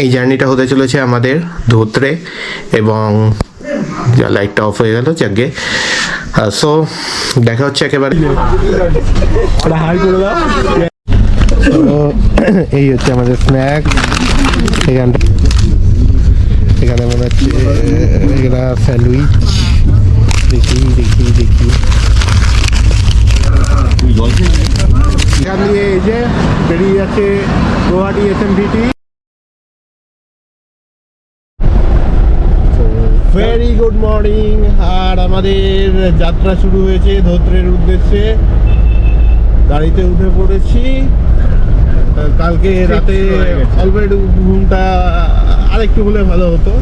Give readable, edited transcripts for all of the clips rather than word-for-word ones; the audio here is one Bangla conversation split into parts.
এই জার্নিটা হতে চলেছে আমাদের ধোত্রে, এবং লাইটটা অফ হয়ে গেল যাকে। সো দেখা হচ্ছে একেবারে। এই হচ্ছে আমাদের স্ন্যাক। এখানে মনে হচ্ছে এখানে স্যান্ডউইচ। দেখি এখান দিয়ে এই যে বেরিয়ে যাচ্ছে Guwahati SMVT. Very good morning. আর আমাদের যাত্রা শুরু হয়েছে ধোত্রের উদ্দেশ্যে। গাড়িতে উঠে পড়েছি। কালকে রাতে অল্প একটু ঘুমটা আরেকটু হলে ভালো হতো,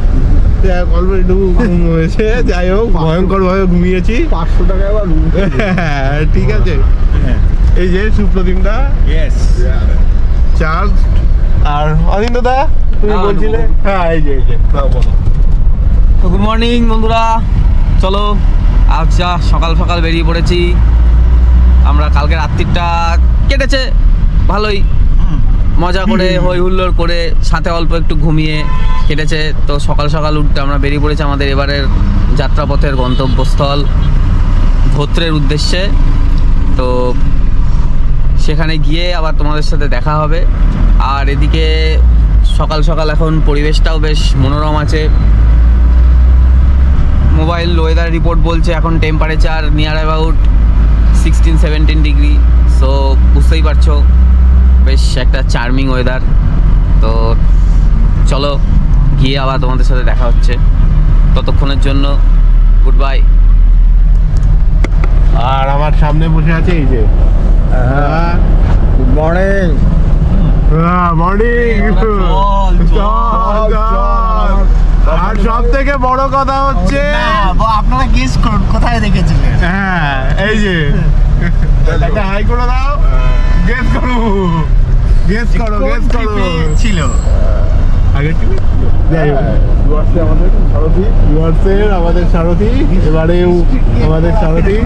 অল্প একটু ঘুম হয়েছে। যাই হোক, ভয়ঙ্কর ভাবে ঘুমিয়েছি। 500 টাকা আবার ঠিক আছে। এই যে সুপ্রতিমদা চার্জ, আর অনিন্দ দা তুমি বলছিলে। হ্যাঁ এই যে তো গুড মর্নিং বন্ধুরা, চলো আচ্ছা সকাল সকাল বেরিয়ে পড়েছি আমরা। কালকে রাত্রিটা কেটেছে ভালোই, মজা করে হই হুল্লোড় করে, সাথে অল্প একটু ঘুমিয়ে কেটেছে। তো সকাল সকাল উঠতে আমরা বেরিয়ে পড়েছি আমাদের এবারের যাত্রাপথের গন্তব্যস্থল ধোত্রের উদ্দেশ্যে। তো সেখানে গিয়ে আবার তোমাদের সাথে দেখা হবে। আর এদিকে সকাল সকাল এখন পরিবেশটাও বেশ মনোরম আছে। মোবাইল ওয়েদার রিপোর্ট বলছে এখন temperature near about 16-17 degree. So বুঝতেই পারছো বেশ একটা চার্মিং ওয়েদার। তো চলো গিয়ে আবার তোমাদের সাথে দেখা হচ্ছে। ততক্ষণের জন্য গুড বাই। আর আমার সামনে বসে আছে এই যে গুড মর্নিং। মর্নিং। আর সব থেকে বড় কথা হচ্ছে আপনারা গেস করুন কোথায় দেখেছিলেন। হ্যাঁ এই যে একটা হাই করে দাও। গেস করো ছিল আগের টিভি। যাই হোক, আমাদের সারথি এবারেও আমাদের সারথি।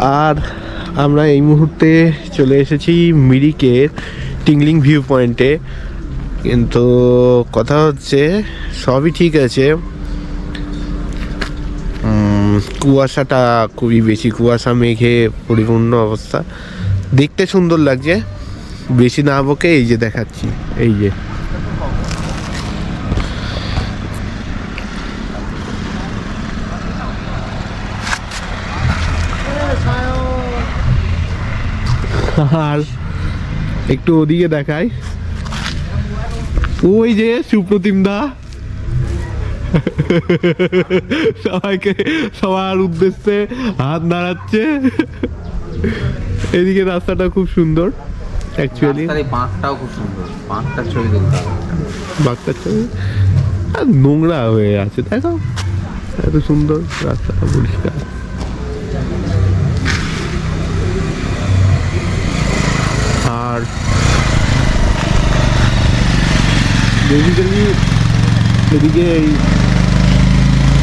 আর আমরা এই মুহূর্তে চলে এসেছি মিরিকের টিংলিং ভিউ পয়েন্টে, কিন্তু কথা হচ্ছে সবই ঠিক আছে, কুয়াশাটা খুবই বেশি, কুয়াশা মেঘে পরিপূর্ণ অবস্থা। দেখতে সুন্দর লাগছে, বেশি না বকে এই যে দেখাচ্ছি, এই যে আর একটু ওদিকে দেখাই, ওই যে সুপ্রতিম দা সবাইকে, সবার উদ্দেশ্যে হাত নাড়াচ্ছে। এদিকে রাস্তাটা খুব সুন্দর অ্যাকচুয়ালি, বাঁকটাও খুব সুন্দর, বাঁকটার ছবি তুলতে হবে। বাঘটার ছবি আর নোংরা হয়ে আছে, দেখো এত সুন্দর রাস্তাটা পরিষ্কার। আর বেসিক্যালি এদিকে এই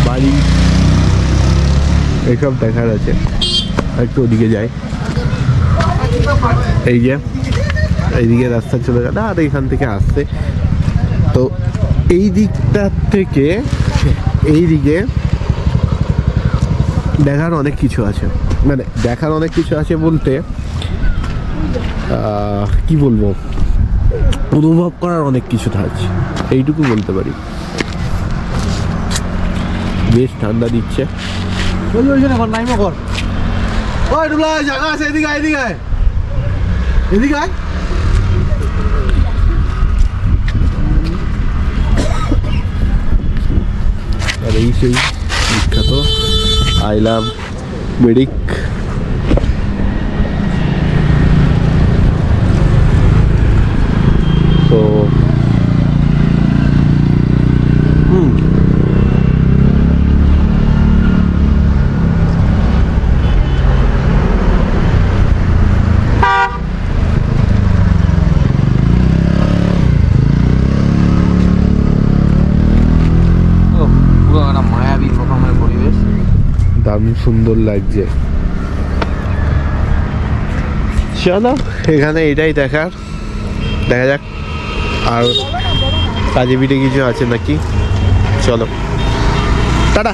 বাড়ি এইসব দেখার আছে, একটু ওদিকে যাই, এই যে এইদিকে রাস্তা চলে গেল আর এইখান থেকে আসছে, তো এই দিকটা থেকে এই দিকে দেখার অনেক কিছু আছে, মানে দেখার অনেক কিছু আছে বলতে কি বলবো, অনুভব করার অনেক কিছু আছে, এইটুকু বলতে পারি। বেশ ঠান্ডা দিচ্ছে। জায়গা আছে এদিকে, এদিকে এদিকে আর এই সেই বিখ্যাত আই লাভ মিরিক। তো পুরো একটা মায়াবী রকমের পরিবেশ, দারুণ সুন্দর লাগছে। চলো এখানে এটাই দেখার, দেখা যাক আর কাজে পিঠে কিছু আছে নাকি। চলো টাটা।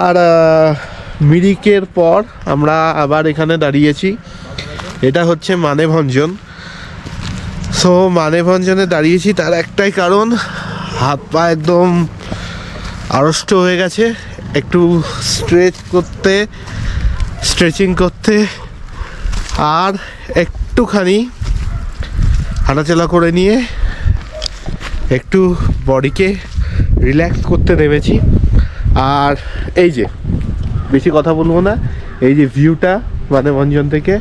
আর মিরিকের পর আমরা আবার এখানে দাঁড়িয়েছি, এটা হচ্ছে মানেভঞ্জন। সো মানেভঞ্জনে দাঁড়িয়েছি তার একটাই কারণ, হাত পা একদম আড়ষ্ট হয়ে গেছে, একটু স্ট্রেচিং করতে আর একটুখানি হাঁটাচলা করে নিয়ে একটু বডিকে রিল্যাক্স করতে নেমেছি। আর এই যে বেশি কথা বলবো না, এই যে ভিউটা মানেভঞ্জন থেকে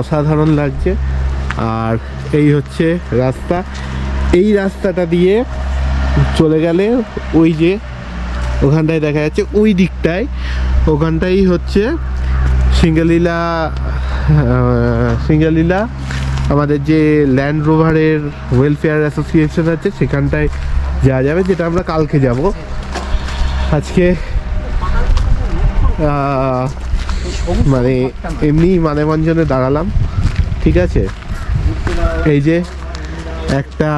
অসাধারণ লাগছে। আর এই হচ্ছে রাস্তা, এই রাস্তাটা দিয়ে চলে গেলে ওই যে ওখানটায় দেখা যাচ্ছে, ওই দিকটায় ওখানটাই হচ্ছে সিঙ্গালীলা আমাদের যে ল্যান্ড রোভারের ওয়েলফেয়ার অ্যাসোসিয়েশন আছে, সেখানটায় যাওয়া যাবে, যেটা আমরা কালকে যাব। আজকে মানে এমনি মানেভঞ্জনে দাঁড়ালাম, ঠিক আছে। এই যে একটা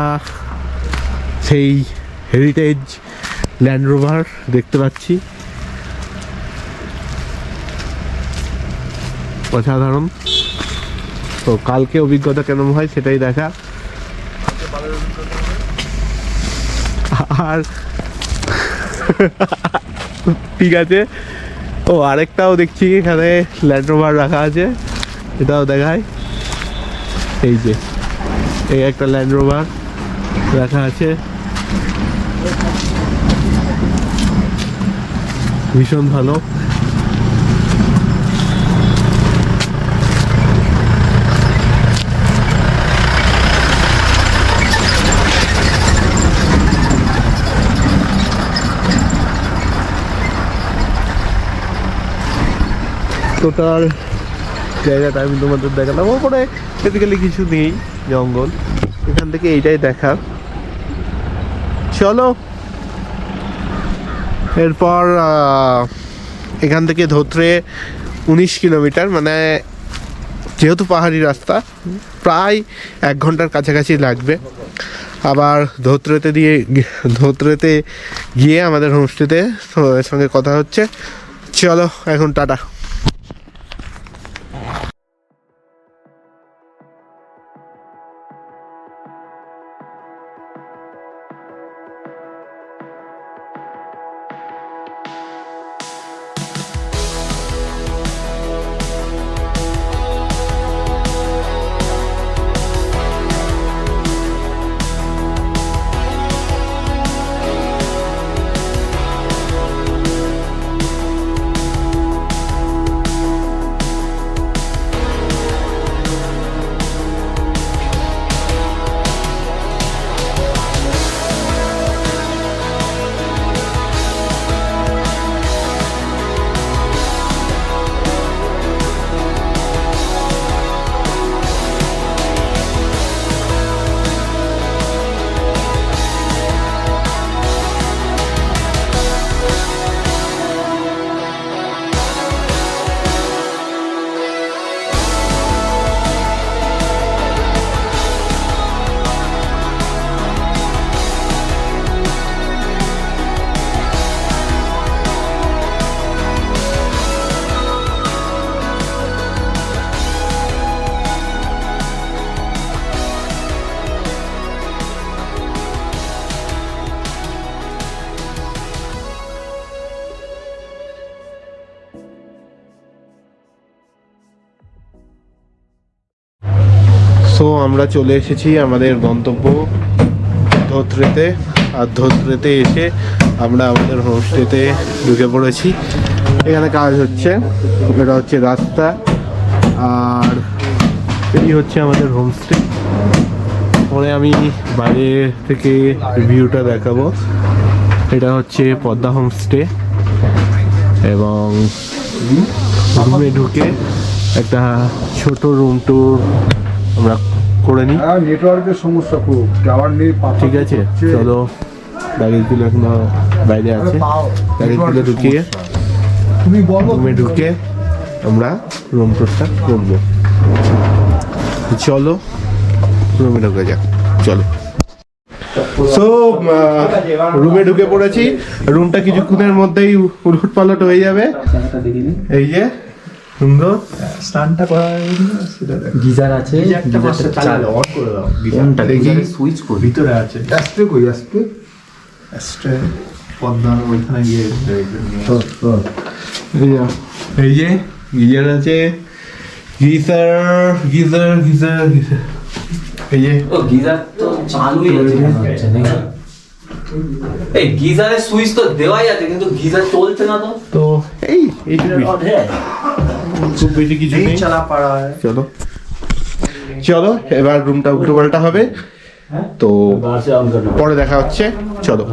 সেই হেরিটেজ ল্যান্ড রোভার দেখতে পাচ্ছি, অসাধারণ। তো কালকে অভিজ্ঞতা কেমন হয় সেটাই দেখা। আর ঠিক আছে, ও আরেকটাও দেখছি এখানে ল্যান্ড রোভার রাখা আছে, এটাও দেখায়। এই যে এই একটা ল্যান্ড রোভার রাখা আছে, ভীষণ ভালো। টোটাল জায়গাটা আমি তোমাদের দেখালাম, ওপরে বেসিক্যালি কিছু নেই, জঙ্গল। এখান থেকে এইটাই দেখা। চলো এরপর এখান থেকে ধোত্রে 19 কিলোমিটার, মানে যেহেতু পাহাড়ি রাস্তা প্রায় 1 ঘন্টার কাছাকাছি লাগবে। আবার ধোত্রেতে গিয়ে আমাদের হোমস্টেতে তোমাদের সঙ্গে কথা হচ্ছে। চলো এখন টাটা। সো আমরা চলে এসেছি আমাদের গন্তব্য ধোত্রেতে। আর ধোত্রেতে এসে আমরা আমাদের হোমস্টেতে ঢুকে পড়েছি। এখানে কাজ হচ্ছে, এটা হচ্ছে রাস্তা, আর এই হচ্ছে আমাদের হোমস্টে। পরে আমি বাইরে থেকে ভিউটা দেখাবো। এটা হচ্ছে পদ্মা হোমস্টে, এবং রুমে ঢুকে একটা ছোট রুম ট্যুর আমরা করে নিই। নেটওয়ার্কের সমস্যা খুব, টাওয়ার নেই। ঠিক আছে, চলো। ব্যাগেজগুলো এখনো বাইরে আছে, ব্যাগেজগুলো ঢুকিয়ে তুমি বলো, রুমে ঢুকে আমরা রুম টুরটা করবো। চলো রুমে ঢুকে যাক, চলো। সো রুমে ঢুকে পড়েছি। রুমটা কিছুক্ষণের মধ্যেই উলট পালট হয়ে যাবে। এই যে সুন্দর স্নানটা করা গিজার আছে, গিজারটা চালু অন করে দাও। কোনটা গিজারের সুইচ কই ভিতরে আছে, আসতে কই আসতে আসতে পদ্মার ওইখানে গিয়ে এই যে গিজার আছে, গিজার গিজার গিজার গিজার এই যে ও গিজার তো চালুই আছে মনে হচ্ছে নাকি? এই গিজারের সুইচ তো দেওয়াই আছে কিন্তু গিজার চলছে না তো। তো এইটুকুই, খুব বেশি কিছু नहीं নেই। चला पड़ा है চলো চলো এবার রুমটা উল্টো পাল্টা হবে, তো পরে দেখা হচ্ছে, চলো।